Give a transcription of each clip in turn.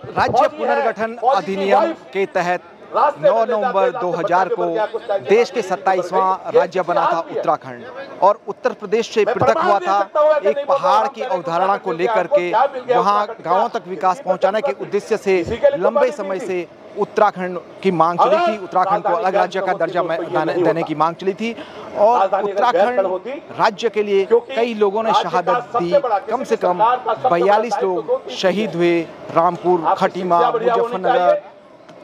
राज्य पुनर्गठन अधिनियम के तहत 9 नवंबर 2000 को देश के 27वां राज्य बना था उत्तराखंड, और उत्तर प्रदेश से पृथक हुआ था एक पहाड़ की अवधारणा को लेकर के। वहां गांवों तक विकास पहुंचाने के उद्देश्य से लंबे समय से उत्तराखंड की मांग चली थी, उत्तराखंड को अलग राज्य का दर्जा देने की मांग चली थी। और उत्तराखंड राज्य के लिए कई लोगों ने शहादत दी, कम से कम 42 लोग शहीद हुए। रामपुर, खटीमा, मुजफ्फरनगर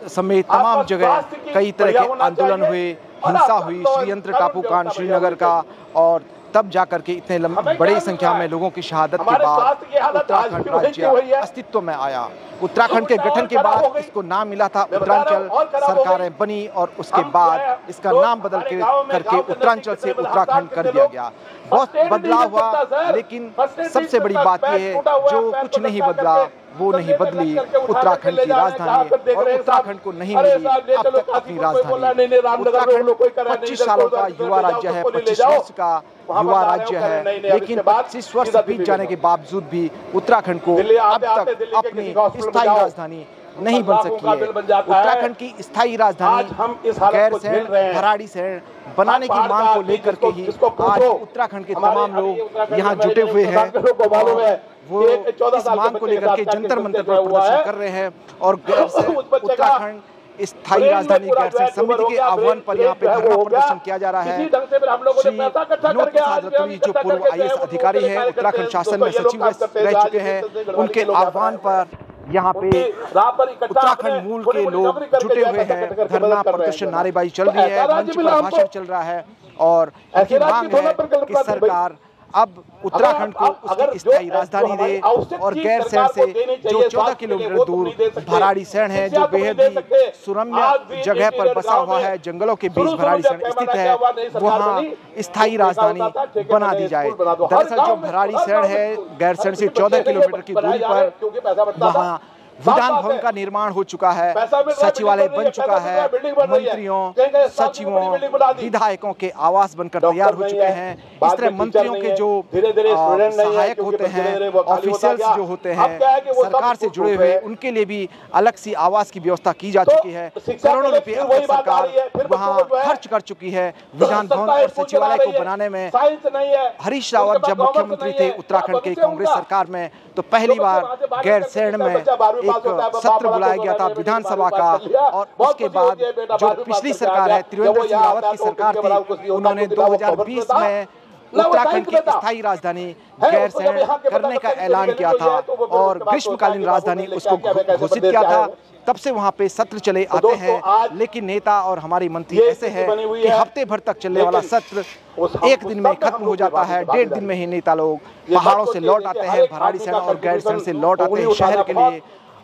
समेत तमाम जगह कई तरह के आंदोलन हुए, हिंसा हुई, श्रीयंत्र टापू कांड श्रीनगर का, और तब जाकर के इतने बड़ी संख्या में लोगों की शहादत के बाद उत्तराखंड राज्य अस्तित्व में आया। उत्तराखंड के गठन के बाद इसको नाम मिला था उत्तरांचल, सरकारें बनी और उसके बाद इसका नाम बदल करके उत्तरांचल से उत्तराखंड कर दिया गया। बहुत बदलाव हुआ, लेकिन सबसे बड़ी बात यह है जो कुछ नहीं बदला वो नहीं बदली उत्तराखंड की राजधानी, और उत्तराखंड को नहीं मिली अब तक अपनी राजधानी। उत्तराखंड 25 सालों का युवा राज्य है, 25 वर्ष का युवा राज्य है, लेकिन 25 वर्ष बीत जाने के बावजूद भी उत्तराखंड को अब तक अपनी स्थायी राजधानी नहीं बन सकी है। उत्तराखंड की स्थायी राजधानी गैरसैंण, भराड़ीसैंण बनाने की मांग को लेकर के ही आज उत्तराखंड के तमाम लोग यहाँ जुटे हुए हैं। वो इस मांग को लेकर के जंतर मंतर पर प्रदर्शन कर रहे हैं, और उत्तराखंड स्थायी राजधानी गैरसैंण समिति के आह्वान पर यहाँ पे धरना प्रदर्शन किया जा रहा है। श्री विनोद प्रसाद रतूड़ी जो पूर्व IAS अधिकारी है, उत्तराखंड शासन में सचिव रह चुके हैं, उनके आह्वान पर यहाँ पे उत्तराखंड मूल के लोग जुटे हुए हैं। धरना प्रदर्शन, नारेबाजी चल रही है, मंच पर भाषण चल रहा है, और उनकी मांग है कि सरकार अब उत्तराखंड को उसकी स्थायी राजधानी दे, और गैरसैंण से जो 14 किलोमीटर दूर भराड़ीसैंण है, जो बेहद ही सुरम्य जगह पर बसा हुआ है, जंगलों के बीच भराड़ीसैंण स्थित है, वहाँ स्थायी राजधानी बना दी जाए। दरअसल जो भराड़ीसैंण है गैरसैंण से 14 किलोमीटर की दूरी पर, वहाँ विधान भवन का निर्माण हो चुका है, सचिवालय बन चुका है, मंत्रियों, सचिवों, विधायकों के आवास बनकर तैयार हो चुके हैं। इस तरह मंत्रियों के जो सहायक होते हैं, ऑफिसर्स जो होते हैं सरकार से जुड़े हुए, उनके लिए भी अलग सी आवास की व्यवस्था की जा चुकी है। करोड़ों रुपए अब तक सरकार वहाँ खर्च कर चुकी है विधान भवन और सचिवालय को बनाने में। हरीश रावत जब मुख्यमंत्री थे उत्तराखंड के कांग्रेस सरकार में, तो पहली बार गैरसैंण में एक सत्र बुलाया गया था विधानसभा का, और उसके बाद जो पिछली सरकार है त्रिवेंद्र सिंह रावत की सरकार थी, उन्होंने 2020 में उत्तराखंड की स्थायी राजधानी गैरसैंण करने का ऐलान किया था, और ग्रीष्मकालीन राजधानी उसको घोषित किया था। तब से वहाँ पे सत्र चले आते हैं, लेकिन नेता और हमारे मंत्री ऐसे हैं कि हफ्ते भर तक चलने वाला सत्र एक दिन में खत्म हो जाता है। 1.5 दिन में ही नेता लोग पहाड़ों से लौट आते हैं, भराड़ीसैंण और गैरसैंण से लौट आते हैं शहर के लिए,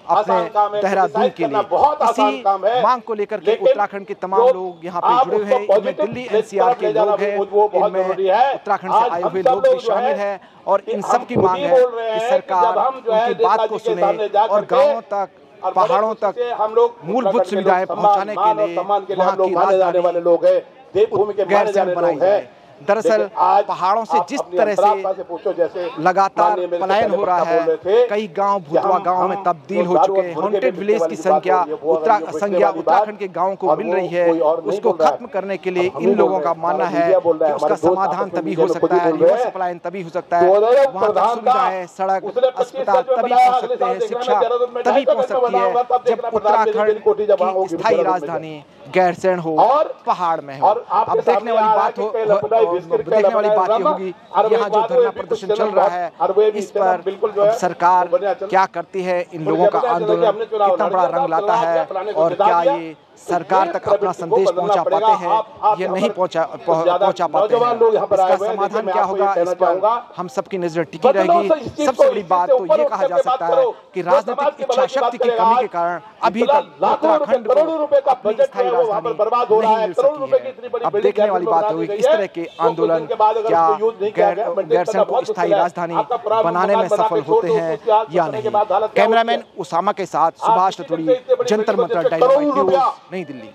अपने देहरादून के लिए। इसी मांग को लेकर के उत्तराखंड के तमाम लोग यहाँ पे जुड़े हुए हैं। इनमें दिल्ली NCR के लोग हैं, इनमें उत्तराखंड से आए हुए लोग भी शामिल हैं, और इन सब की मांग है कि सरकार उनकी बात को सुने और गाँवों तक, पहाड़ों तक मूलभूत सुविधाएं पहुँचाने के लिए वहाँ की राजधानी गैरसैंण बनाई जाए। दरअसल पहाड़ों से जिस तरह से लगातार पलायन हो रहा है, कई गांव भूतवा गांव में तब्दील हो चुके हैं। हॉन्टेड विलेज की संख्या उत्तराखंड के गांवों को मिल रही है। उसको खत्म करने के लिए इन लोगों का मानना है कि उसका समाधान तभी हो सकता है, रिवर्स पलायन तभी हो सकता है, वहाँ तक सुविधाएं, सड़क, अस्पताल तभी पहुँच सकते हैं, शिक्षा तभी पहुँच सकती है जब उत्तराखंड की स्थायी राजधानी गैरसैंण हो, पहाड़ में हो। अब देखने वाली बात ये होगी यहाँ जो धरना प्रदर्शन चल रहा है, इस पर सरकार क्या करती है, इन लोगों का आंदोलन कितना बड़ा रंग लाता है, और क्या ये सरकार तक अपना संदेश पहुंचा पाते हैं, ये नहीं पहुंचा पाते हैं। इसका समाधान क्या होगा, इस पर हम सबकी नजर टिकी रहेगी। सबसे बड़ी बात तो ये कहा जा सकता है कि राजनीतिक इच्छा शक्ति की कमी के कारण अभी तक उत्तराखंड को अपनी स्थायी राजधानी नहीं मिल सकी है। अब देखने वाली बात होगी इस तरह के आंदोलन क्या गैरसैंण को स्थायी राजधानी बनाने में सफल होते हैं या नहीं। कैमरामैन उसामा के साथ सुभाष रतूड़ी, जंतर मंतर, डायनामाइट न्यूज़, नई दिल्ली।